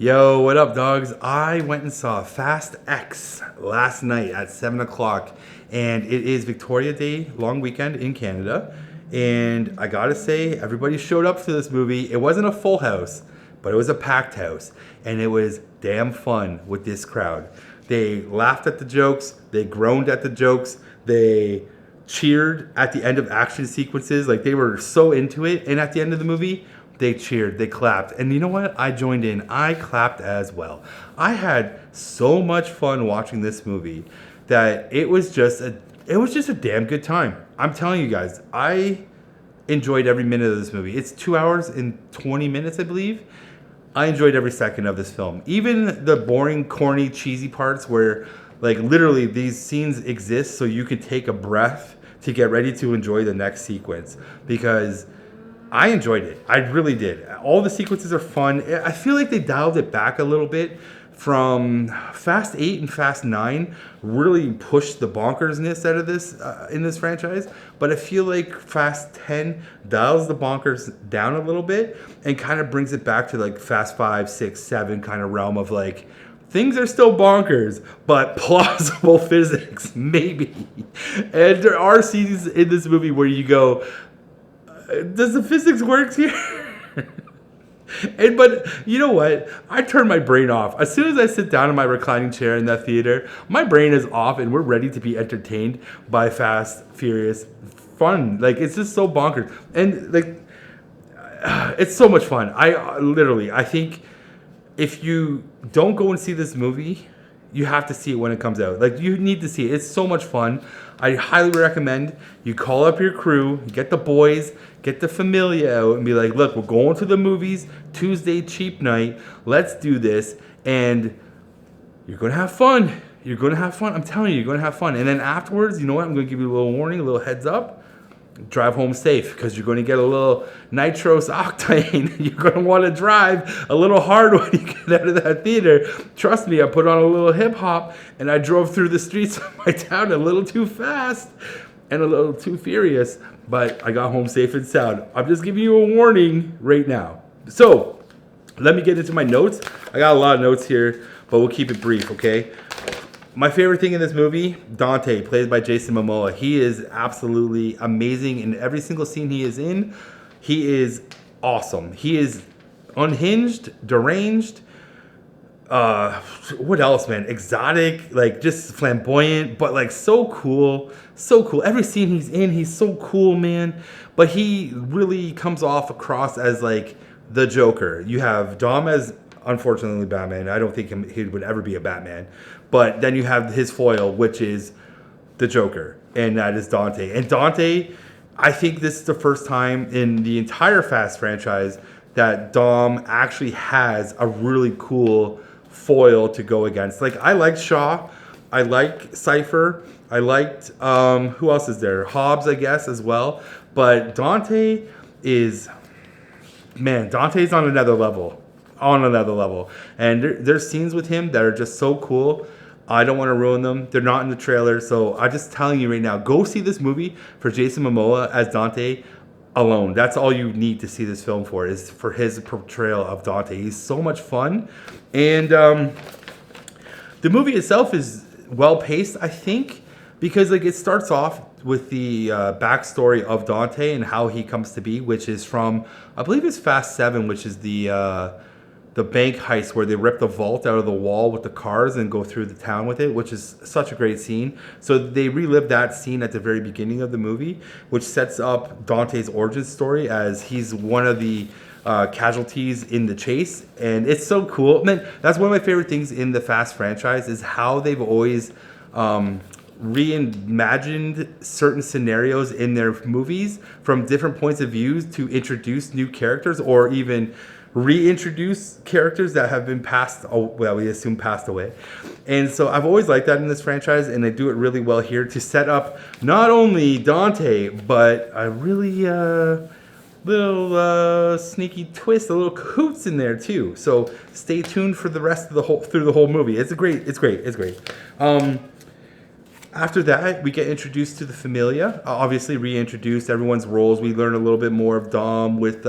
Yo, what up, dogs? I went and saw Fast X last night at 7 o'clock, and it is Victoria Day, long weekend in Canada. And I gotta say, everybody showed up to this movie. It wasn't a full house, but it was a packed house, and it was damn fun with this crowd. They laughed at the jokes, they groaned at the jokes, they cheered at the end of action sequences. Like, they were so into it, and at the end of the movie, they cheered, they clapped, and you know what? I joined in. I clapped as well. I had so much fun watching this movie that it was just a damn good time. I'm telling you guys, I enjoyed every minute of this movie. It's 2 hours and 20 minutes, I believe. I enjoyed every second of this film. Even the boring, corny, cheesy parts where, like, literally these scenes exist so you can take a breath to get ready to enjoy the next sequence, because I enjoyed it. I really did. All the sequences are fun. I feel like they dialed it back a little bit from Fast 8 and Fast 9. Really pushed the bonkersness out of this in this franchise. But I feel like Fast 10 dials the bonkers down a little bit and kind of brings it back to like Fast 5, 6, 7 kind of realm of like, things are still bonkers, but plausible physics, maybe. And there are scenes in this movie where you go, does the physics work here? But you know what? I turn my brain off. As soon as I sit down in my reclining chair in that theater, my brain is off and we're ready to be entertained by Fast, Furious, fun. Like, it's just so bonkers. And like, it's so much fun. I think if you don't go and see this movie, you have to see it when it comes out. Like, you need to see it. It's so much fun. I highly recommend you call up your crew, get the boys, get the familia out, and be like, look, we're going to the movies, Tuesday cheap night. Let's do this. And you're going to have fun. You're going to have fun. I'm telling you, you're going to have fun. And then afterwards, you know what? I'm going to give you a little warning, a little heads up. Drive home safe, because you're going to get a little nitrous octane. You're going to want to drive a little hard when you get out of that theater. Trust me, I put on a little hip hop and I drove through the streets of my town a little too fast and a little too furious, but I got home safe and sound. I'm just giving you a warning right now. So let me get into my notes. I got a lot of notes here, but we'll keep it brief, okay? My favorite thing in this movie, Dante, played by Jason Momoa. He is absolutely amazing in every single scene he is in. He is awesome. He is unhinged, deranged. What else, man? Exotic, like just flamboyant, but like so cool. So cool. Every scene he's in, he's so cool, man. But he really comes off across as like the Joker. You have Dom as, unfortunately, Batman. I don't think he would ever be a Batman. But then you have his foil, which is the Joker, and that is Dante. And Dante, I think this is the first time in the entire Fast franchise that Dom actually has a really cool foil to go against. Like, I liked Shaw, I like Cipher, I liked, who else is there? Hobbs, I guess, as well. But Dante is, man, Dante's on another level. And there's scenes with him that are just so cool. I don't want to ruin them. They're not in the trailer, so I'm just telling you right now, go see this movie for Jason Momoa as Dante alone. That's all you need to see this film for, is for his portrayal of Dante. He's so much fun. And the movie itself is well-paced, I think, because like it starts off with the backstory of Dante and how he comes to be, which is from, I believe it's Fast 7, which is the bank heist where they rip the vault out of the wall with the cars and go through the town with it, which is such a great scene. So they relive that scene at the very beginning of the movie, which sets up Dante's origin story as he's one of the casualties in the chase. And it's so cool. Man, that's one of my favorite things in the Fast franchise, is how they've always reimagined certain scenarios in their movies from different points of views to introduce new characters, or even reintroduce characters that have been we assume passed away. And so I've always liked that in this franchise, and they do it really well here to set up not only Dante, but a really little sneaky twist, a little cahoots in there too. So stay tuned for the rest of through the whole movie. It's great. After that, we get introduced to the Familia. Obviously, reintroduced everyone's roles. We learn a little bit more of Dom with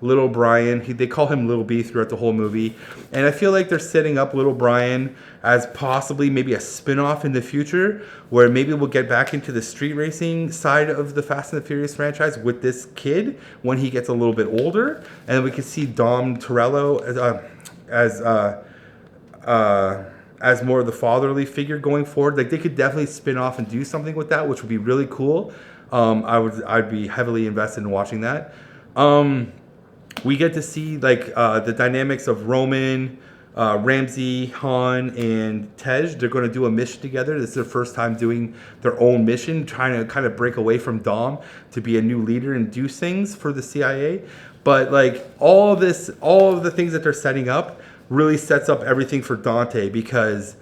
Little Brian. They call him Little B throughout the whole movie. And I feel like they're setting up Little Brian as possibly maybe a spin-off in the future where maybe we'll get back into the street racing side of the Fast and the Furious franchise with this kid when he gets a little bit older. And we can see Dom Toretto as more of the fatherly figure going forward. Like, they could definitely spin off and do something with that, which would be really cool. I'd be heavily invested in watching that. We get to see like the dynamics of Roman, Ramsey, Han, and Tej. They're going to do a mission together. This is their first time doing their own mission, trying to kind of break away from Dom to be a new leader and do things for the CIA. But like all of the things that they're setting up really sets up everything for Dante, because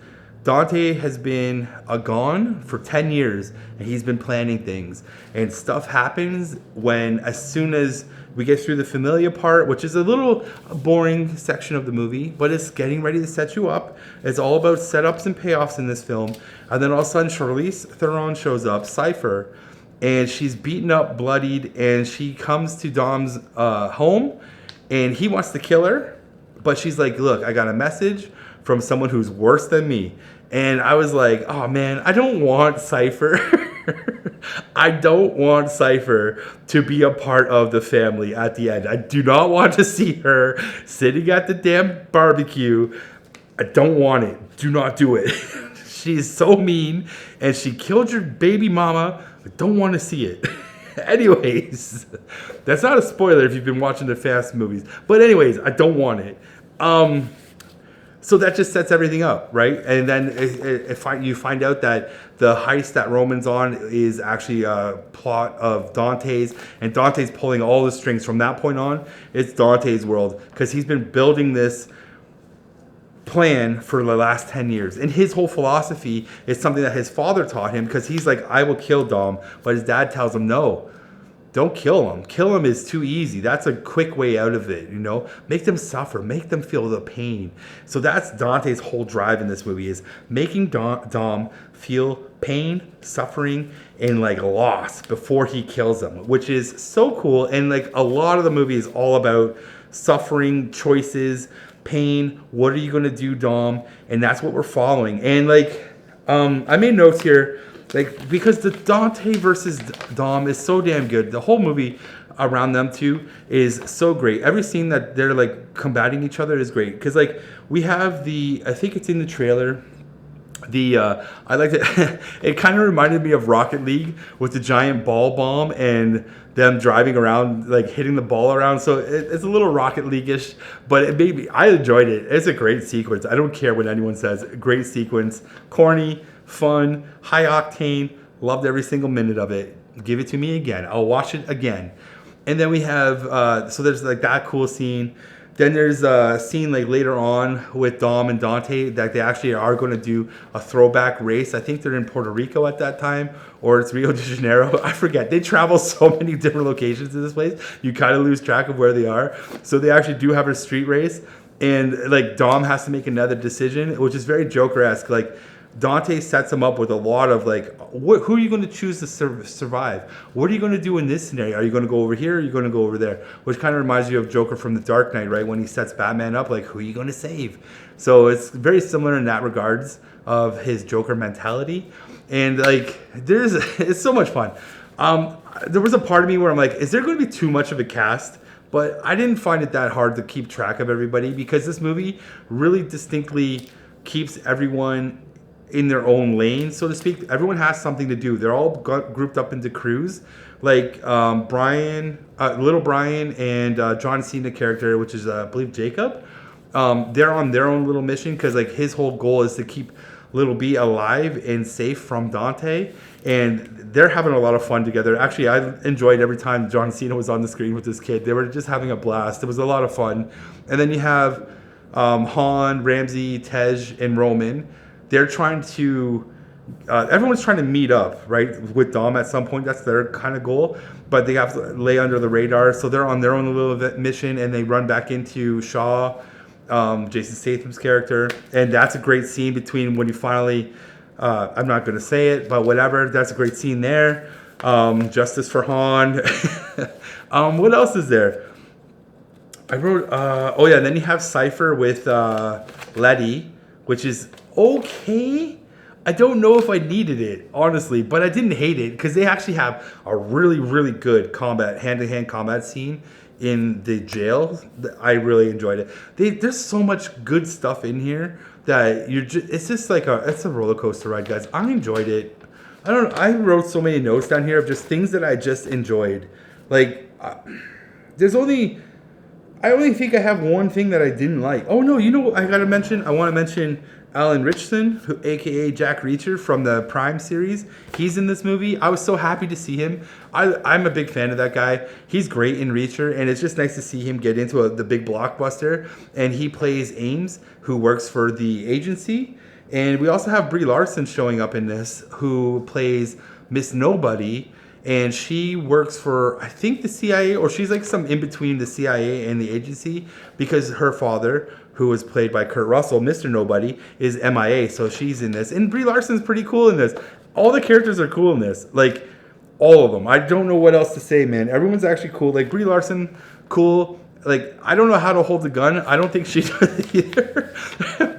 Dante has been gone for 10 years and he's been planning things, and stuff happens as soon as we get through the Familia part, which is a little boring section of the movie, but it's getting ready to set you up. It's all about setups and payoffs in this film. And then all of a sudden Charlize Theron shows up, Cipher, and she's beaten up, bloodied, and she comes to Dom's home and he wants to kill her. But she's like, look, I got a message from someone who's worse than me. And I was like, oh man, I don't want Cipher. I don't want Cipher to be a part of the family at the end. I do not want to see her sitting at the damn barbecue. I don't want it. Do not do it. She's so mean and she killed your baby mama. I don't want to see it. Anyways, that's not a spoiler if you've been watching the Fast movies. But anyways, I don't want it. So that just sets everything up, right? And then you find out that the heist that Roman's on is actually a plot of Dante's, and Dante's pulling all the strings. From that point on, it's Dante's world, because he's been building this plan for the last 10 years. And his whole philosophy is something that his father taught him, because he's like, I will kill Dom. But his dad tells him, no, don't kill him. Kill him is too easy. That's a quick way out of it, you know? Make them suffer. Make them feel the pain. So that's Dante's whole drive in this movie, is making Dom feel pain, suffering, and like loss before he kills him, which is so cool. And like a lot of the movie is all about suffering, choices, pain. What are you going to do, Dom? And that's what we're following. And like, I made notes here. Like, because the Dante versus Dom is so damn good. The whole movie around them two is so great. Every scene that they're like combating each other is great. Because like we have I think it's in the trailer. I like it. It kind of reminded me of Rocket League with the giant ball bomb and them driving around, like hitting the ball around. So it's a little Rocket League-ish, but I enjoyed it. It's a great sequence. I don't care what anyone says. Great sequence, corny, fun, high octane. Loved every single minute of it. Give it to me again. I'll watch it again. And then we have so there's like that cool scene. Then there's a scene like later on with Dom and Dante that they actually are going to do a throwback race. I think they're in Puerto Rico at that time, or it's Rio de Janeiro. I forget. They travel so many different locations in this place. You kind of lose track of where they are. So they actually do have a street race. And like Dom has to make another decision, which is very Joker-esque. Like Dante sets him up with a lot of like, who are you going to choose to survive? What are you going to do in this scenario? Are you going to go over here? Or are you going to go over there? Which kind of reminds you of Joker from The Dark Knight, right? When he sets Batman up, like, who are you going to save? So it's very similar in that regards of his Joker mentality. And like, it's so much fun. There was a part of me where I'm like, is there going to be too much of a cast? But I didn't find it that hard to keep track of everybody, because this movie really distinctly keeps everyone in their own lane, so to speak. Everyone has something to do. They're all grouped up into crews. Like Little Brian and John Cena character, which is I believe Jacob. They're on their own little mission, because like his whole goal is to keep Little B alive and safe from Dante. And they're having a lot of fun together. Actually, I enjoyed every time John Cena was on the screen with this kid. They were just having a blast. It was a lot of fun. And then you have Han, Ramsey, Tej, and Roman. They're trying to, everyone's trying to meet up, right, with Dom at some point. That's their kind of goal. But they have to lay under the radar. So they're on their own little mission, and they run back into Shaw, Jason Statham's character. And that's a great scene between when you finally I'm not going to say it, but whatever. That's a great scene there. Justice for Han. What else is there? I wrote, then you have Cipher with Letty, which is okay. I don't know if I needed it, honestly, but I didn't hate it because they actually have a really, really good hand-to-hand combat scene in the jail. I really enjoyed it. There's so much good stuff in here that it's just like it's a roller coaster ride, guys. I enjoyed it. I wrote so many notes down here of just things that I just enjoyed. Like, I only think I have one thing that I didn't like. Oh no, you know what I want to mention Alan Ritchson, aka Jack Reacher from the Prime series. He's in this movie. I was so happy to see him. I'm a big fan of that guy. He's great in Reacher, and it's just nice to see him get into the big blockbuster. And he plays Ames, who works for the agency. And we also have Brie Larson showing up in this, who plays Miss Nobody. And she works for, I think, the CIA, or she's like some in between the CIA and the agency, because her father, who was played by Kurt Russell, Mr. Nobody, is MIA. So she's in this. And Brie Larson's pretty cool in this. All the characters are cool in this. Like, all of them. I don't know what else to say, man. Everyone's actually cool. Like, Brie Larson, cool. Like, I don't know how to hold a gun. I don't think she does either.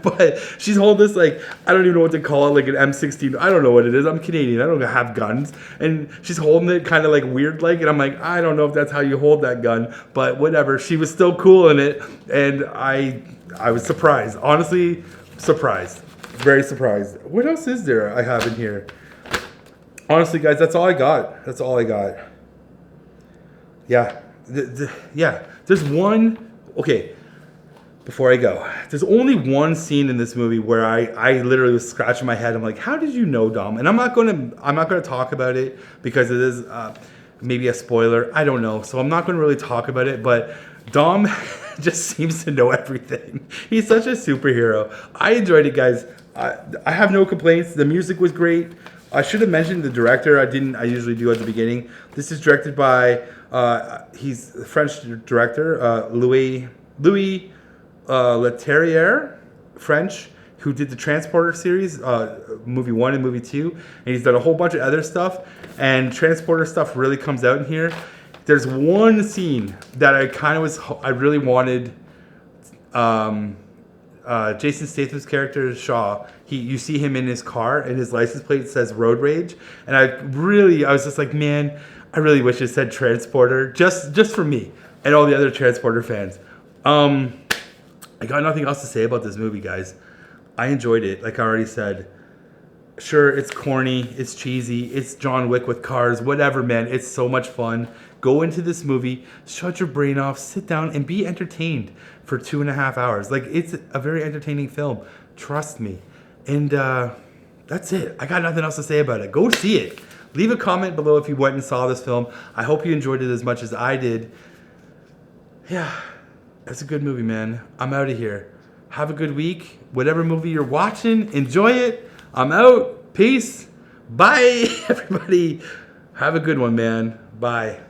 But she's holding this, like, I don't even know what to call it, like an M16. I don't know what it is. I'm Canadian. I don't have guns. And she's holding it kind of like weird like. And I'm like, I don't know if that's how you hold that gun. But whatever. She was still cool in it. And I was surprised. Honestly, surprised. Very surprised. What else is there I have in here? Honestly, guys, that's all I got. That's all I got. Yeah. Yeah. There's one... Okay. Before I go, there's only one scene in this movie where I literally was scratching my head. I'm like, how did you know, Dom? And I'm not gonna talk about it because it is maybe a spoiler. I don't know, so I'm not gonna really talk about it. But Dom just seems to know everything. He's such a superhero. I enjoyed it, guys. I have no complaints. The music was great. I should have mentioned the director. I didn't. I usually do at the beginning. This is directed by he's a French director, Louis Leterrier, French, who did the Transporter series, movie 1 and movie 2, and he's done a whole bunch of other stuff, and Transporter stuff really comes out in here. There's one scene that I really wanted Jason Statham's character, Shaw, you see him in his car, and his license plate says Road Rage, and I was just like, man, I really wish it said Transporter, just for me, and all the other Transporter fans. I got nothing else to say about this movie, guys. I enjoyed it, like I already said. Sure, it's corny, it's cheesy, it's John Wick with cars, whatever, man. It's so much fun. Go into this movie, shut your brain off, sit down, and be entertained for 2.5 hours. Like, it's a very entertaining film. Trust me. And that's it. I got nothing else to say about it. Go see it. Leave a comment below if you went and saw this film. I hope you enjoyed it as much as I did. Yeah. It's a good movie, man. I'm out of here. Have a good week. Whatever movie you're watching, enjoy it. I'm out. Peace. Bye, everybody. Have a good one, man. Bye.